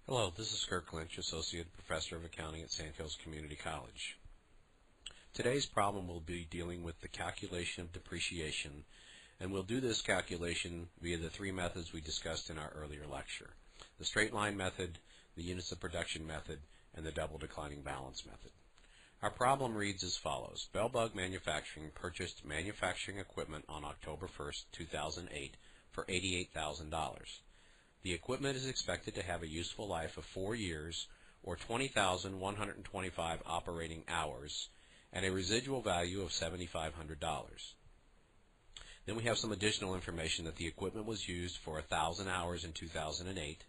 Hello, this is Kirk Lynch, Associate Professor of Accounting at Sandhills Community College. Today's problem will be dealing with the calculation of depreciation, and we'll do this calculation via the three methods we discussed in our earlier lecture: the straight line method, the units of production method, and the double declining balance method. Our problem reads as follows. Bellbug Manufacturing purchased manufacturing equipment on October 1st, 2008 for $88,000. The equipment is expected to have a useful life of 4 years, or 20,125 operating hours, and a residual value of $7,500. Then we have some additional information that the equipment was used for 1,000 hours in 2008,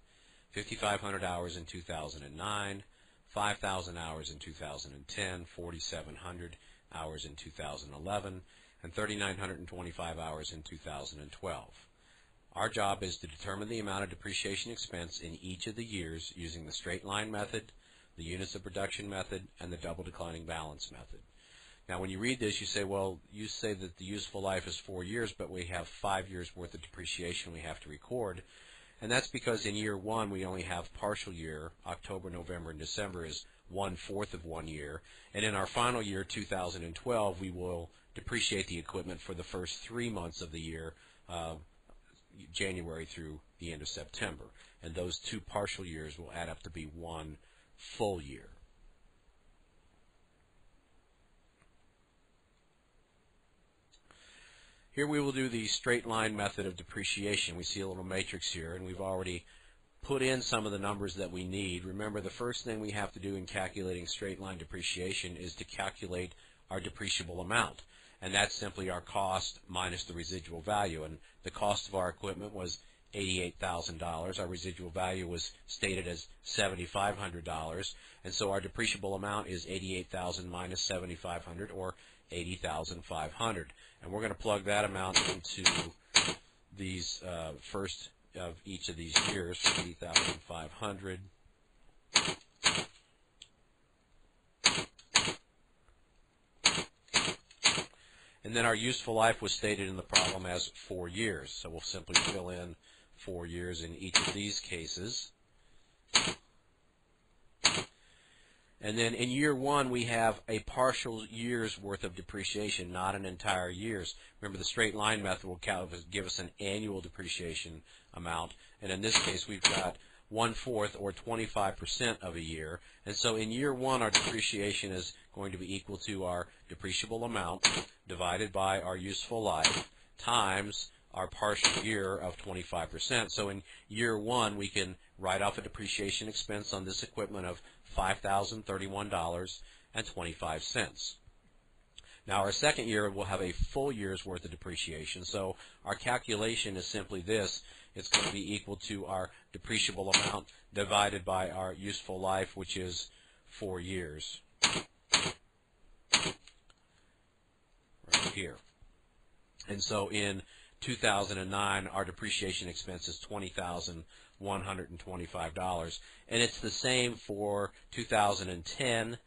5,500 hours in 2009, 5,000 hours in 2010, 4,700 hours in 2011, and 3,925 hours in 2012. Our job is to determine the amount of depreciation expense in each of the years using the straight line method, the units of production method, and the double declining balance method. Now when you read this, you say, well, you say that the useful life is 4 years, but we have 5 years worth of depreciation we have to record. And that's because in year one we only have partial year. October, November, and December is 1/4 of 1 year. And in our final year, 2012, we will depreciate the equipment for the first 3 months of the year, January through the end of September, and those two partial years will add up to be 1 full year. Here we will do the straight line method of depreciation. We see a little matrix here, and we've already put in some of the numbers that we need. Remember, the first thing we have to do in calculating straight line depreciation is to calculate our depreciable amount. And that's simply our cost minus the residual value. And the cost of our equipment was $88,000. Our residual value was stated as $7,500. And so our depreciable amount is $88,000 minus $7,500, or $80,500. And we're going to plug that amount into these first of each of these years, $80,500. And then our useful life was stated in the problem as 4 years. So we'll simply fill in 4 years in each of these cases. And then in year one, we have a partial year's worth of depreciation, not an entire year's. Remember, the straight line method will give us an annual depreciation amount. And in this case, we've got 1/4 or 25% of a year. And so in year one, our depreciation is going to be equal to our depreciable amount divided by our useful life times our partial year of 25%. So in year one, we can write off a depreciation expense on this equipment of $5,031.25. Now our second year will have a full year's worth of depreciation, so our calculation is simply this. It's going to be equal to our depreciable amount divided by our useful life, which is 4 years. Right here. And so in 2009, our depreciation expense is $20,125, and it's the same for 2010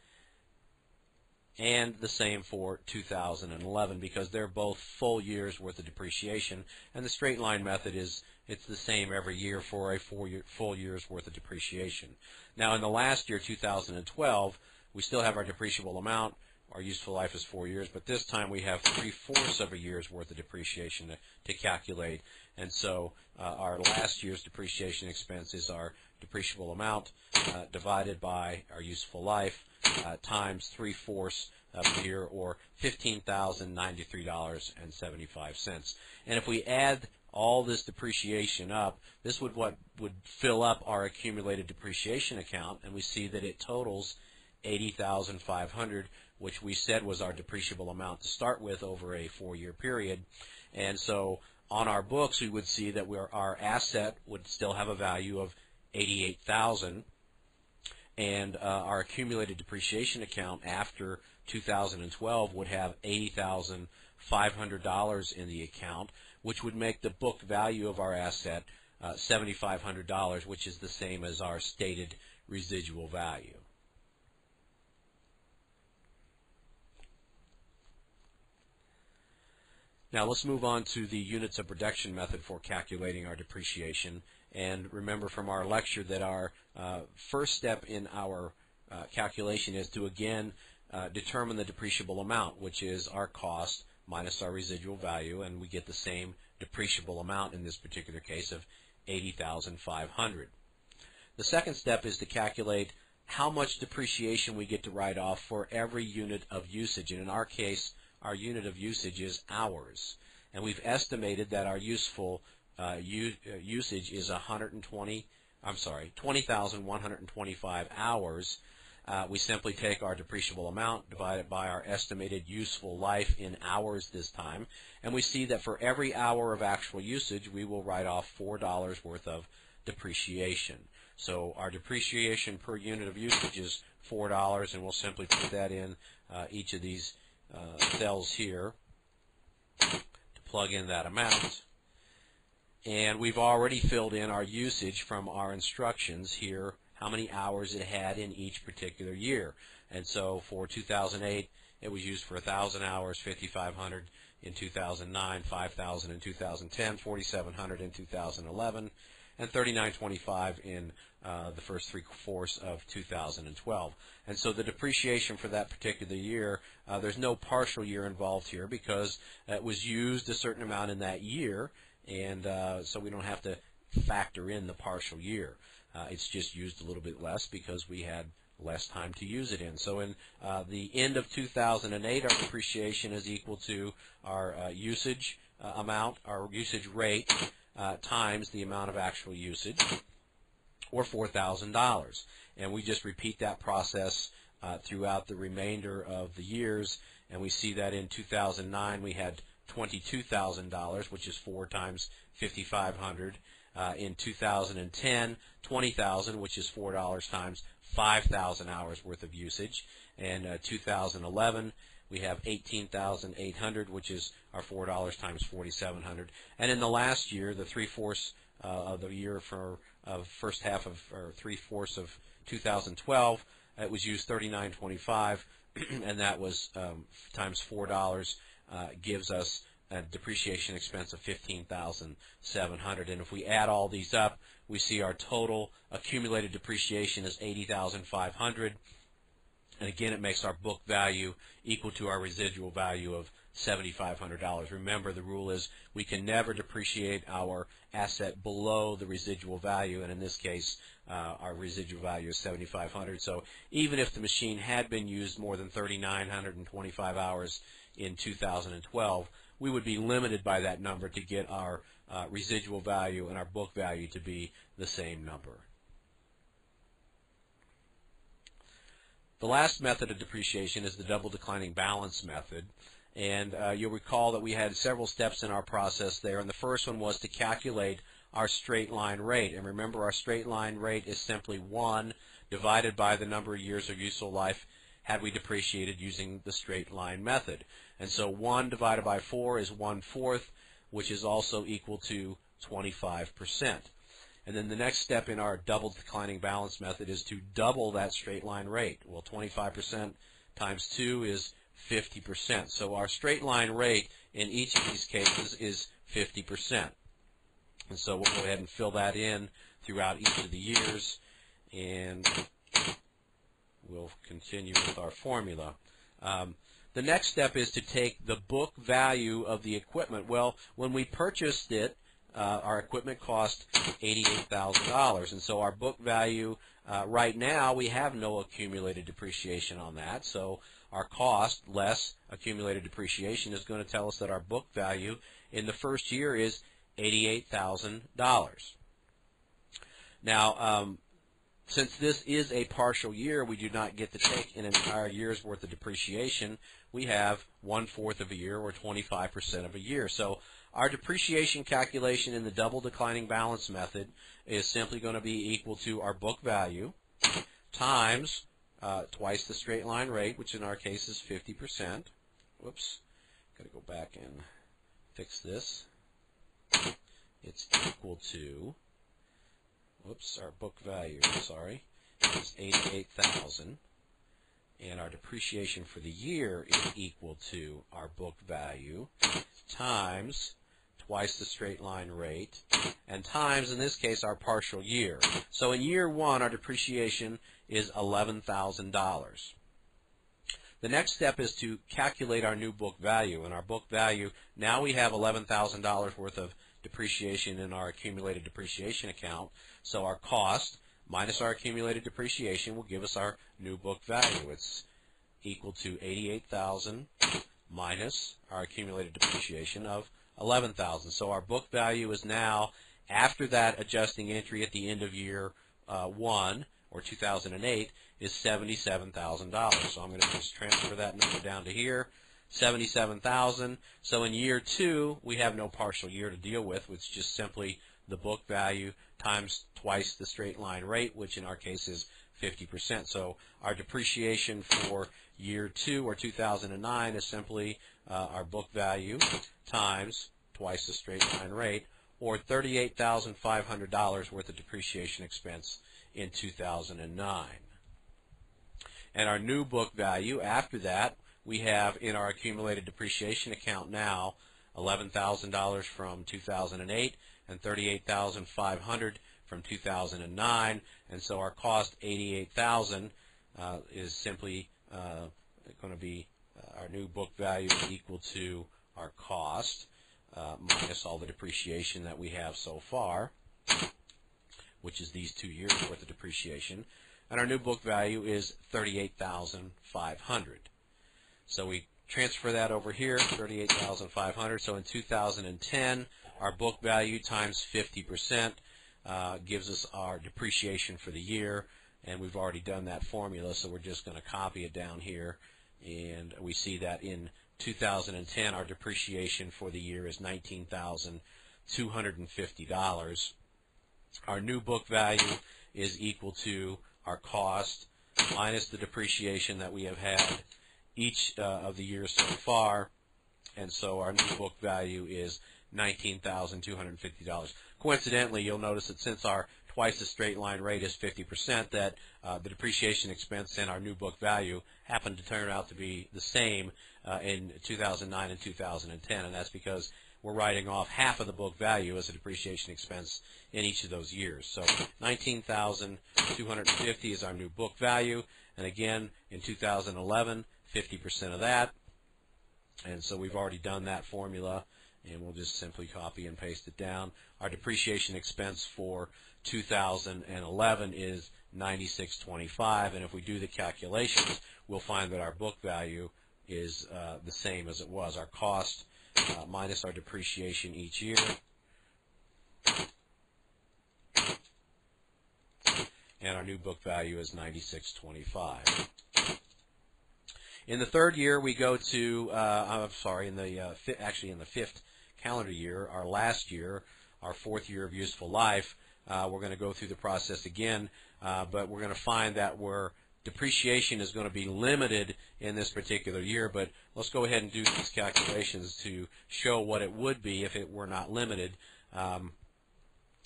and the same for 2011 because they're both full years worth of depreciation, and the straight line method it's the same every year for a full year's worth of depreciation. Now in the last year, 2012, we still have our depreciable amount. Our useful life is 4 years, but this time we have 3/4 of a year's worth of depreciation to calculate. And so our last year's depreciation expense is our depreciable amount divided by our useful life times 3/4 of a year, or $15,093.75. And if we add all this depreciation up, this would fill up our accumulated depreciation account, and we see that it totals $80,500, which we said was our depreciable amount to start with over a 4-year period. And so on our books, we would see that our asset would still have a value of $88,000, and our accumulated depreciation account after 2012 would have $80,500 in the account, which would make the book value of our asset $7,500, which is the same as our stated residual value. Now let's move on to the units of production method for calculating our depreciation. And remember from our lecture that our first step in our calculation is to again determine the depreciable amount, which is our cost minus our residual value, and we get the same depreciable amount in this particular case of $80,500. The second step is to calculate how much depreciation we get to write off for every unit of usage, and in our case our unit of usage is hours, and we've estimated that our useful usage is 20,125 hours. We simply take our depreciable amount, divide it by our estimated useful life in hours this time, and we see that for every hour of actual usage we will write off $4 worth of depreciation. So our depreciation per unit of usage is $4, and we'll simply put that in each of these cells here to plug in that amount. And we've already filled in our usage from our instructions here, how many hours it had in each particular year. And so for 2008, it was used for 1,000 hours, 5,500 in 2009, 5,000 in 2010, 4,700 in 2011, and 3,925 in the first 3/4 of 2012. And so the depreciation for that particular year, there's no partial year involved here because it was used a certain amount in that year, and so we don't have to factor in the partial year. It's just used a little bit less because we had less time to use it in. So in the end of 2008, our depreciation is equal to our usage amount, our usage rate, times the amount of actual usage, or $4,000. And we just repeat that process throughout the remainder of the years, and we see that in 2009 we had $22,000, which is 4 times 5,500. In 2010, $20,000, which is $4 times 5,000 hours worth of usage. And 2011, we have 18,800, which is our $4 times 4,700. And in the last year, the 3/4 of the year for first half of, or 3/4 of 2012, it was used 3,925, and that was times $4 gives us a depreciation expense of $15,700. And if we add all these up, we see our total accumulated depreciation is $80,500. And again, it makes our book value equal to our residual value of $7,500. Remember, the rule is we can never depreciate our asset below the residual value, and in this case, our residual value is $7,500. So even if the machine had been used more than 3,925 hours in 2012, we would be limited by that number to get our residual value and our book value to be the same number. The last method of depreciation is the double declining balance method. And you'll recall that we had several steps in our process there. And the first one was to calculate our straight line rate. And remember, our straight line rate is simply 1 divided by the number of years of useful life had we depreciated using the straight line method. And so 1 divided by 4 is 1/4, which is also equal to 25%. And then the next step in our double declining balance method is to double that straight line rate. Well, 25% times 2 is 50%. So our straight line rate in each of these cases is 50%. And so we'll go ahead and fill that in throughout each of the years, and we'll continue with our formula. The next step is to take the book value of the equipment. Well, when we purchased it, our equipment cost $88,000, and so our book value right now, we have no accumulated depreciation on that, so our cost less accumulated depreciation is going to tell us that our book value in the first year is $88,000. Now, since this is a partial year, we do not get to take an entire year's worth of depreciation. We have 1/4 of a year, or 25% of a year. So our depreciation calculation in the double declining balance method is simply going to be equal to our book value times twice the straight line rate, which in our case is 50%. Whoops, got to go back and fix this. It's equal to, whoops, our book value, sorry, is $88,000, and our depreciation for the year is equal to our book value times twice the straight line rate, and times, in this case, our partial year. So in year 1, our depreciation is $11,000. The next step is to calculate our new book value. And our book value, now we have $11,000 worth of depreciation in our accumulated depreciation account. So our cost minus our accumulated depreciation will give us our new book value. It's equal to $88,000 minus our accumulated depreciation of $11,000. So our book value is now, after that adjusting entry at the end of year 1, or 2008, is $77,000. So I'm going to just transfer that number down to here, $77,000. So in year 2, we have no partial year to deal with, which is just simply the book value times twice the straight line rate, which in our case is 50%. So our depreciation for year 2, or 2009, is simply our book value times twice the straight line rate, or $38,500 worth of depreciation expense in 2009. And our new book value, after that, we have in our accumulated depreciation account now $11,000 from 2008 and $38,500 from 2009, and so our cost, $88,000, is simply going to be our new book value equal to our cost minus all the depreciation that we have so far, which is these 2 years worth of depreciation, and our new book value is $38,500. So we transfer that over here, $38,500. So in 2010, our book value times 50% gives us our depreciation for the year, and we've already done that formula, so we're just going to copy it down here, and we see that in 2010 our depreciation for the year is $19,250. Our new book value is equal to our cost minus the depreciation that we have had each of the years so far, and so our new book value is $19,250. Coincidentally, you'll notice that since our twice the straight line rate is 50%, that the depreciation expense and our new book value happen to turn out to be the same in 2009 and 2010, and that's because we're writing off half of the book value as a depreciation expense in each of those years. So $19,250 is our new book value, and again in 2011, 50% of that, and so we've already done that formula, and we'll just simply copy and paste it down. Our depreciation expense for 2011 is $96.25, and if we do the calculations, we'll find that our book value is the same as it was. Our cost minus our depreciation each year, and our new book value is $96.25. In the third year, we go to, actually in the fifth calendar year, our last year, our 4th year of useful life, we're going to go through the process again, but we're going to find that depreciation is going to be limited in this particular year, but let's go ahead and do these calculations to show what it would be if it were not limited. And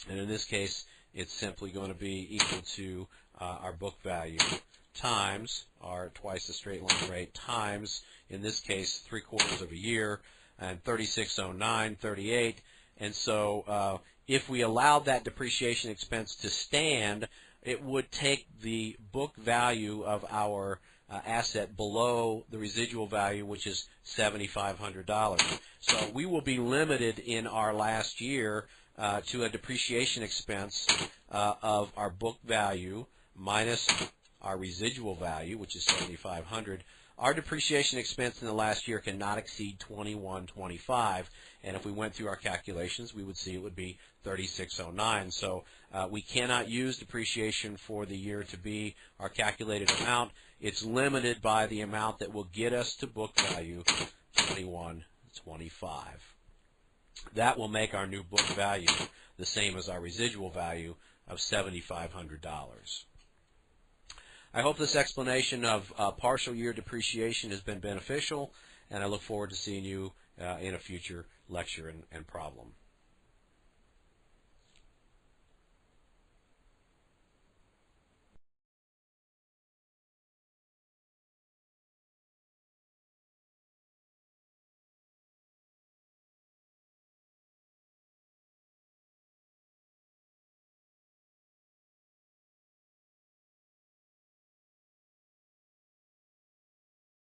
in this case, it's simply going to be equal to our book value times our twice the straight line rate times, in this case, 3/4 of a year, and 3609, 38. And so if we allowed that depreciation expense to stand, it would take the book value of our asset below the residual value, which is $7,500. So we will be limited in our last year to a depreciation expense of our book value minus our residual value, which is $7,500. Our depreciation expense in the last year cannot exceed $21.25, and if we went through our calculations, we would see it would be $36.09. So we cannot use depreciation for the year to be our calculated amount. It's limited by the amount that will get us to book value, $21.25. That will make our new book value the same as our residual value of $7,500. I hope this explanation of partial year depreciation has been beneficial, and I look forward to seeing you in a future lecture and problem.